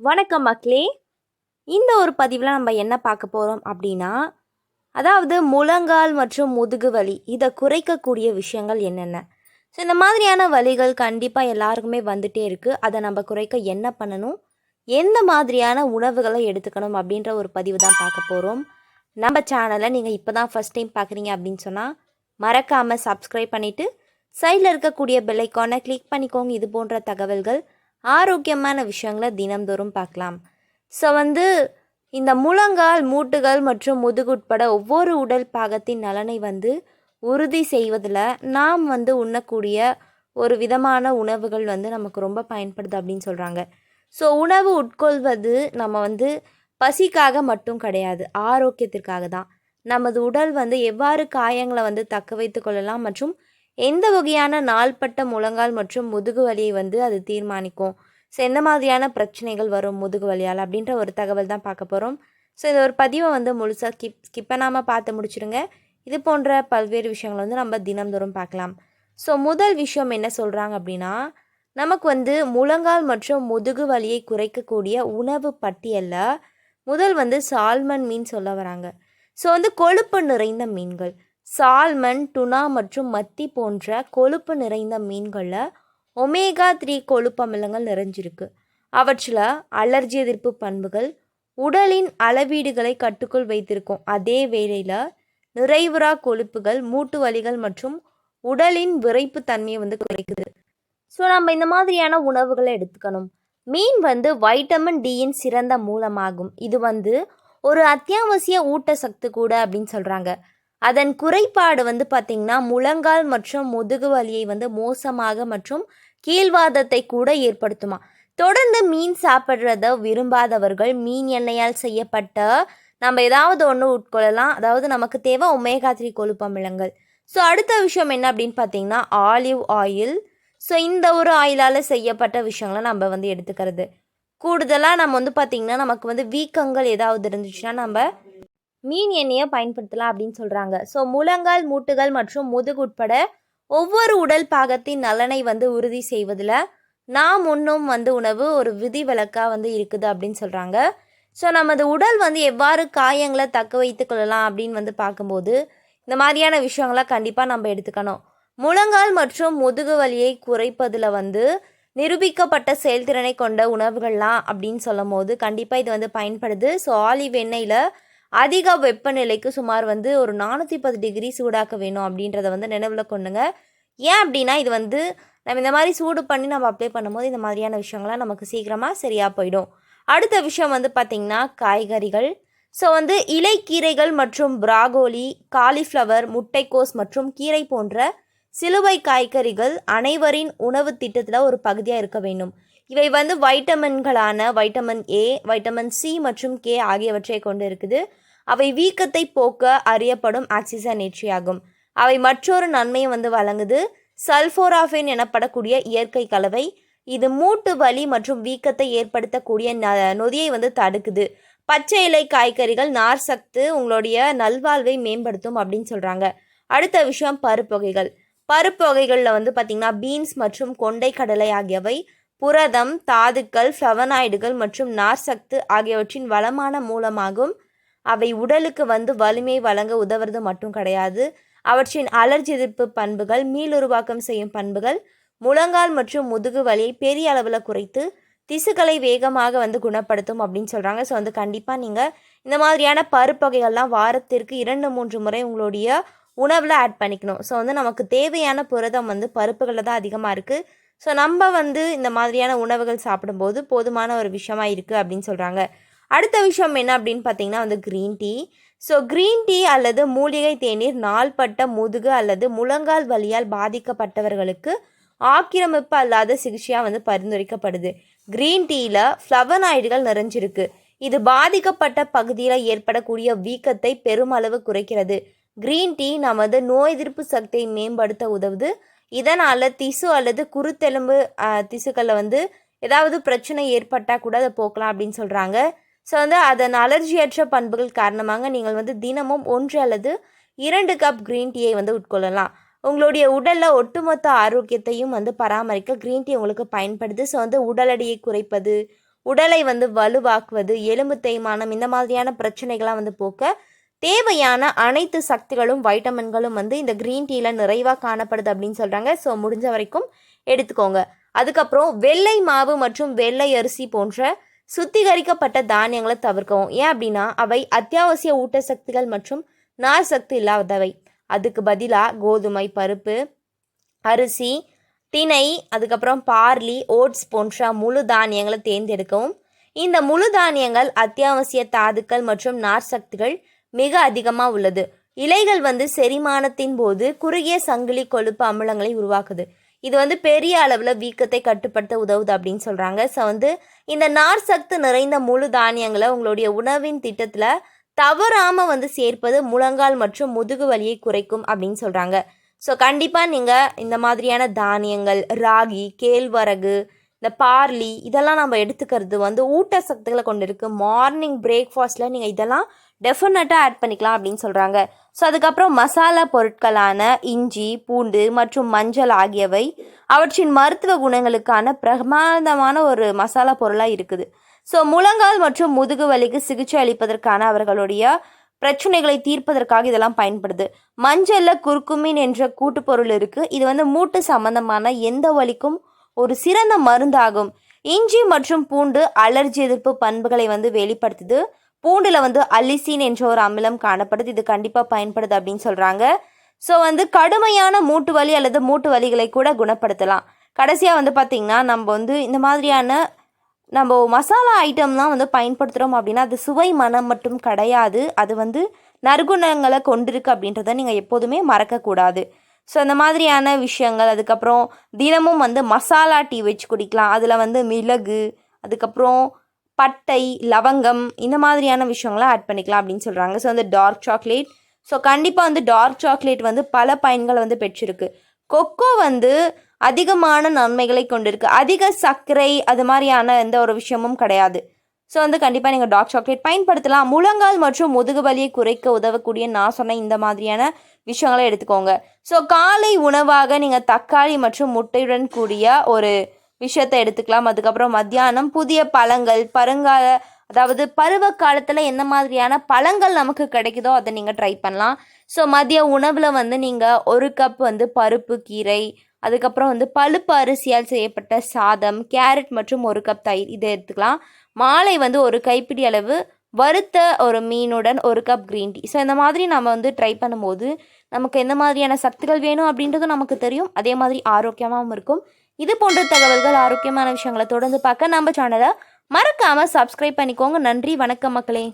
வணக்கம் மக்களே. இந்த ஒரு பதிவில் நம்ம என்ன பார்க்க போகிறோம் அப்படின்னா, அதாவது முழங்கால் மற்றும் முதுகு வலி இதை குறைக்கக்கூடிய விஷயங்கள் என்னென்ன. ஸோ இந்த மாதிரியான வலிகள் கண்டிப்பாக எல்லாருக்குமே வந்துட்டே இருக்குது. அதை நம்ம குறைக்க என்ன பண்ணணும், எந்த மாதிரியான உணவுகளை எடுத்துக்கணும் அப்படின்ற ஒரு பதிவு தான் பார்க்க போகிறோம். நம்ம சேனலை நீங்கள் இப்போ தான் ஃபஸ்ட் டைம் பார்க்குறீங்க அப்படின்னு சொன்னால் மறக்காமல் சப்ஸ்கிரைப் பண்ணிவிட்டு சைடில் இருக்கக்கூடிய பெல் ஐக்கானை கிளிக் பண்ணிக்கோங்க. இது போன்ற தகவல்கள், ஆரோக்கியமான விஷயங்களை தினம்தோறும் பார்க்கலாம். ஸோ இந்த முழங்கால், மூட்டுகள் மற்றும் முதுகு உட்பட ஒவ்வொரு உடல் பாகத்தின் நலனை உறுதி செய்வதில் நாம் உண்ணக்கூடிய ஒரு விதமான உணவுகள் நமக்கு ரொம்ப பயன்படுது அப்படின்னு சொல்கிறாங்க. ஸோ உணவு உட்கொள்வது நம்ம பசிக்காக மட்டும் கிடையாது, ஆரோக்கியத்திற்காக தான். நமது உடல் எவ்வாறு காயங்களை தக்க வைத்து கொள்ளலாம் மற்றும் எந்த வகையான நாள்பட்ட முழங்கால் மற்றும் முதுகு வலியை அது தீர்மானிக்கும். ஸோ எந்த மாதிரியான பிரச்சனைகள் வரும் முதுகு வலியால் அப்படின்ற ஒரு தகவல் தான் பார்க்க போகிறோம். ஸோ இந்த ஒரு பதிவை முழுசாக ஸ்கிப் பண்ணாமல் பார்த்து முடிச்சுடுங்க. இது போன்ற பல்வேறு விஷயங்கள் நம்ம தினம்தோறும் பார்க்கலாம். ஸோ முதல் விஷயம் என்ன சொல்கிறாங்க அப்படின்னா, நமக்கு முழங்கால் மற்றும் முதுகு வலியை குறைக்கக்கூடிய உணவு பட்டியலில் முதல் சால்மன் மீன் சொல்ல வராங்க. ஸோ கொழுப்பு நிறைந்த மீன்கள், சால்மன், டுனா மற்றும் மத்தி போன்ற கொழுப்பு நிறைந்த மீன்களில் ஒமேகா 3 கொழுப்பு அமிலங்கள் நிறைஞ்சிருக்கு. அவற்றில் அலர்ஜி எதிர்ப்பு பண்புகள், உடலின் அளவீடுகளை கட்டுக்குள் வைத்திருக்கும். அதே வேளையில் நிறைவுறா கொழுப்புகள் மூட்டு வலிகள் மற்றும் உடலின் விரைப்பு தன்மையை குறைக்குது. ஸோ நம்ம இந்த மாதிரியான உணவுகளை எடுத்துக்கணும். மீன் வைட்டமின் டியின் சிறந்த மூலமாகும். இது ஒரு அத்தியாவசிய ஊட்டச்சத்து கூட அப்படின்னு சொல்கிறாங்க. அதன் குறைபாடு பார்த்திங்கன்னா முழங்கால் மற்றும் முதுகு வலியை மோசமாக மற்றும் கீழ்வாதத்தை கூட ஏற்படுத்துமா. தொடர்ந்து மீன் சாப்பிட்றத விரும்பாதவர்கள் மீன் எண்ணெயால் செய்யப்பட்ட நம்ம ஏதாவது ஒன்று உட்கொள்ளலாம். அதாவது நமக்கு தேவை ஒமேகா 3 கொழுப்பு அமிலங்கள். ஸோ அடுத்த விஷயம் என்ன அப்படின்னு பார்த்தீங்கன்னா ஆலிவ் ஆயில். ஸோ இந்த ஒரு ஆயிலால் செய்யப்பட்ட விஷயங்களை நம்ம எடுத்துக்கிறது. கூடுதலாக நம்ம பார்த்திங்கன்னா நமக்கு வீக்கங்கள் ஏதாவது இருந்துச்சுன்னா நம்ம மீன் எண்ணெயை பயன்படுத்தலாம் அப்படின்னு சொல்கிறாங்க. ஸோ முழங்கால், மூட்டுகள் மற்றும் முதுகு உட்பட ஒவ்வொரு உடல் பாகத்தின் நலனை உறுதி செய்வதில் நாம் உண்ணும் உணவு ஒரு விதிவிலக்காக இருக்குது அப்படின்னு சொல்கிறாங்க. ஸோ நமது உடல் எவ்வாறு காயங்களை தக்க வைத்து கொள்ளலாம் அப்படின்னு பார்க்கும்போது இந்த மாதிரியான விஷயங்களை கண்டிப்பாக நம்ம எடுத்துக்கணும். முழங்கால் மற்றும் முதுகு வலியை குறைப்பதில் நிரூபிக்கப்பட்ட செயல்திறனை கொண்ட உணவுகள்லாம் அப்படின்னு சொல்லும் போது கண்டிப்பாக இது பயன்படுது. ஸோ ஆலிவ் எண்ணெயில் அதிக வெப்பநிலைக்கு சுமார் ஒரு 410 டிகிரி சூடாக்க வேணும் அப்படின்றத நினைவில் கொண்டுங்க. ஏன் அப்படின்னா இது நம்ம இந்த மாதிரி சூடு பண்ணி நம்ம அப்ளை பண்ணும்போது இந்த மாதிரியான விஷயங்கள்லாம் நமக்கு சீக்கிரமாக சரியாக போயிடும். அடுத்த விஷயம் பார்த்திங்கன்னா காய்கறிகள். ஸோ இலைக்கீரைகள் மற்றும் பிராகோலி, காலிஃப்ளவர், முட்டைக்கோஸ் மற்றும் கீரை போன்ற சிலுவை காய்கறிகள் அனைவரின் உணவு திட்டத்தில் ஒரு பகுதியாக இருக்க வேண்டும். இவை வைட்டமின்களான வைட்டமின் ஏ, வைட்டமின் சி மற்றும் கே ஆகியவற்றை கொண்டு இருக்குது. அவை வீக்கத்தை போக்க அறியப்படும் ஆக்சிஜனேற்றியாகும். அவை மற்றொரு நன்மையை வழங்குது, சல்ஃபோராஃபின் எனப்படக்கூடிய இயற்கை கலவை. இது மூட்டு வலி மற்றும் வீக்கத்தை ஏற்படுத்தக்கூடிய நொதியை தடுக்குது. பச்சை இலை காய்கறிகள் நார் சத்து உங்களுடைய நல்வாழ்வை மேம்படுத்தும் அப்படின்னு சொல்கிறாங்க. அடுத்த விஷயம் பருப்பு வகைகள். பருப்பு வகைகளில் பார்த்திங்கன்னா பீன்ஸ் மற்றும் கொண்டை கடலை ஆகியவை புரதம், தாதுக்கள், ஃப்ளவனாய்டுகள் மற்றும் நார் சத்து ஆகியவற்றின் வளமான மூலமாகும். அவை உடலுக்கு வலிமை வழங்க உதவுறது மட்டும் கிடையாது, அவற்றின் அலர்ஜி எதிர்ப்பு பண்புகள், மீளுருவாக்கம் செய்யும் பண்புகள் முழங்கால் மற்றும் முதுகு வலியை பெரிய அளவில் குறைத்து திசுக்களை வேகமாக குணப்படுத்தும் அப்படின்னு சொல்கிறாங்க. ஸோ கண்டிப்பாக நீங்கள் இந்த மாதிரியான பருப்பு வகைகள்லாம் வாரத்திற்கு 2-3 முறை உங்களுடைய உணவில் ஆட் பண்ணிக்கணும். ஸோ நமக்கு தேவையான புரதம் பருப்புகளில் தான் அதிகமாக இருக்குது. ஸோ நம்ம இந்த மாதிரியான உணவுகள் சாப்பிடும்போது போதுமான ஒரு விஷயமா இருக்குது அப்படின்னு சொல்கிறாங்க. அடுத்த விஷயம் என்ன அப்படின்னு பார்த்தீங்கன்னா green tea. So green tea அல்லது மூலிகை தேநீர் நாள்பட்ட முதுகு அல்லது முழங்கால் வலியால் பாதிக்கப்பட்டவர்களுக்கு ஆக்கிரமிப்பு அல்லாத சிகிச்சையாக பரிந்துரைக்கப்படுது. க்ரீன் டீயில் ஃப்ளவனாய்டுகள் நிறைஞ்சிருக்கு. இது பாதிக்கப்பட்ட பகுதியில் ஏற்படக்கூடிய வீக்கத்தை பெருமளவு குறைக்கிறது. க்ரீன் டீ நமது நோய் எதிர்ப்பு சக்தியை மேம்படுத்த உதவுது. இதனால் திசு அல்லது குருத்தெலும்பு திசுக்களில் ஏதாவது பிரச்சனை ஏற்பட்டால் கூட அதை போக்கலாம் அப்படின்னு சொல்கிறாங்க. ஸோ அதன் அலர்ஜியற்ற பண்புகள் காரணமாக நீங்கள் தினமும் 1 அல்லது 2 கப் க்ரீன் டீயை உட்கொள்ளலாம். உங்களுடைய உடலில் ஒட்டுமொத்த ஆரோக்கியத்தையும் பராமரிக்க க்ரீன் டீ உங்களுக்கு பயன்படுது. ஸோ உடல் எடையை குறைப்பது, உடலை வந்து வலுவாக்குவது, எலும்பு தேய்மானம் இந்த மாதிரியான பிரச்சனைகள்லாம் வந்து போக்க தேவையான அனைத்து சக்திகளும் வைட்டமின்களும் வந்து இந்த க்ரீன் டீயில் நிறைவாக காணப்படுது அப்படின்னு சொல்கிறாங்க. ஸோ முடிஞ்ச வரைக்கும் எடுத்துக்கோங்க. அதுக்கப்புறம் வெள்ளை மாவு மற்றும் வெள்ளை அரிசி போன்ற சுத்திகரிக்கப்பட்ட தானியங்களை தவிர்க்கவும். ஏன் அப்படின்னா அவை அத்தியாவசிய ஊட்டச்சக்திகள் மற்றும் நார் சக்தி இல்லாதவை. அதுக்கு பதிலாக கோதுமை, பருப்பு, அரிசி, திணை, அதுக்கப்புறம் பார்லி, ஓட்ஸ் போன்ற முழு தானியங்களை தேர்ந்தெடுக்கவும். இந்த முழு தானியங்கள் அத்தியாவசிய தாதுக்கள் மற்றும் நார் சக்திகள் மிக அதிகமாக உள்ளது. இலைகள் வந்து செரிமானத்தின் போது குறுகிய சங்கிலி கொழுப்பு அமிலங்களை உருவாக்குது. இது வந்து பெரிய அளவில் வீக்கத்தை கட்டுப்படுத்த உதவுது அப்படின்னு சொல்கிறாங்க. ஸோ வந்து இந்த நார் சத்து நிறைந்த முழு தானியங்களை உங்களுடைய உணவின் திட்டத்தில் தவறாமல் வந்து சேர்ப்பது முழங்கால் மற்றும் முதுகு வலியை குறைக்கும் அப்படின்னு சொல்கிறாங்க. ஸோ கண்டிப்பாக நீங்கள் இந்த மாதிரியான தானியங்கள், ராகி, கேழ்வரகு, இந்த பார்லி இதெல்லாம் நம்ம எடுத்துக்கிறது வந்து ஊட்டச்சத்துக்களை கொண்டு இருக்குது. மார்னிங் பிரேக்ஃபாஸ்ட்டில் நீங்கள் இதெல்லாம் டெஃபினட்டாக ஆட் பண்ணிக்கலாம் அப்படின்னு சொல்கிறாங்க. ஸோ அதுக்கப்புறம் மசாலா பொருட்களான இஞ்சி, பூண்டு மற்றும் மஞ்சள் ஆகியவை அவற்றின் மருத்துவ குணங்களுக்கான பிரமாதமான ஒரு மசாலா பொருளாக இருக்குது. ஸோ முழங்கால் மற்றும் முதுகு வலிக்கு சிகிச்சை அளிப்பதற்கான அவர்களுடைய பிரச்சனைகளை தீர்ப்பதற்காக இதெல்லாம் பயன்படுது. மஞ்சளில் குர்குமின் என்ற கூட்டுப்பொருள் இருக்குது. இது வந்து மூட்டு சம்பந்தமான எந்த வலிக்கும் ஒரு சிறந்த மருந்தாகும். இஞ்சி மற்றும் பூண்டு அலர்ஜி எதிர்ப்பு பண்புகளை வந்து வெளிப்படுத்துது. பூண்டில் வந்து அலிசின் என்ற ஒரு அமிலம் காணப்படுது. இது கண்டிப்பாக பயன்படுது அப்படின்னு சொல்கிறாங்க. ஸோ வந்து கடுமையான மூட்டு வலி அல்லது மூட்டு வலிகளை கூட குணப்படுத்தலாம். கடைசியாக வந்து பார்த்திங்கன்னா நம்ம வந்து இந்த மாதிரியான நம்ம மசாலா ஐட்டம்லாம் வந்து பயன்படுத்துகிறோம் அப்படின்னா அது சுவை மனம் மட்டும் கிடையாது, அது வந்து நற்குணங்களை கொண்டிருக்கு அப்படின்றத நீங்கள் எப்போதுமே மறக்கக்கூடாது. ஸோ அந்த மாதிரியான விஷயங்கள். அதுக்கப்புறம் தினமும் வந்து மசாலா டீ வச்சு குடிக்கலாம். அதில் வந்து மிளகு, அதுக்கப்புறம் பட்டை, லவங்கம் இந்த மாதிரியான விஷயங்கள்லாம் ஆட் பண்ணிக்கலாம் அப்படின்னு சொல்கிறாங்க. ஸோ வந்து டார்க் சாக்லேட். ஸோ கண்டிப்பாக வந்து டார்க் சாக்லேட் வந்து பல பயன்களை வந்து பெற்றிருக்கு. கொக்கோ வந்து அதிகமான நன்மைகளை கொண்டிருக்கு. அதிக சர்க்கரை அது மாதிரியான எந்த ஒரு விஷயமும் கிடையாது. ஸோ வந்து கண்டிப்பாக நீங்கள் டார்க் சாக்லேட் பயன்படுத்தலாம். முழங்கால் மற்றும் முதுகு வலியை குறைக்க உதவக்கூடிய நான் சொன்ன இந்த மாதிரியான விஷயங்களை எடுத்துக்கோங்க. ஸோ காலை உணவாக நீங்கள் தக்காளி மற்றும் முட்டையுடன் கூடிய ஒரு விஷயத்தை எடுத்துக்கலாம். அதுக்கப்புறம் மத்தியானம் புதிய பழங்கள், அதாவது பருவ காலத்தில் என்ன மாதிரியான பழங்கள் நமக்கு கிடைக்குதோ அதை நீங்கள் ட்ரை பண்ணலாம். ஸோ மதிய உணவில் வந்து நீங்கள் 1 கப் வந்து பருப்பு கீரை, அதுக்கப்புறம் வந்து பழுப்பு அரிசியால் செய்யப்பட்ட சாதம், கேரட் மற்றும் 1 கப் தயிர் இதை எடுத்துக்கலாம். மாலை வந்து 1 கைப்பிடி அளவு வறுத்த ஒரு மீனுடன் 1 கப் க்ரீன் டீ. ஸோ இந்த மாதிரி நம்ம வந்து ட்ரை பண்ணும்போது நமக்கு எந்த மாதிரியான சக்திகள் வேணும் அப்படின்றதும் நமக்கு தெரியும், அதே மாதிரி ஆரோக்கியமாகவும் இருக்கும். இது போன்ற தகவல்கள், ஆரோக்கியமான விஷயங்களை தொடர்ந்து பார்க்க நம்ம சேனலை மறக்காமல் சப்ஸ்கிரைப் பண்ணிக்கோங்க. நன்றி, வணக்கம் மக்களே.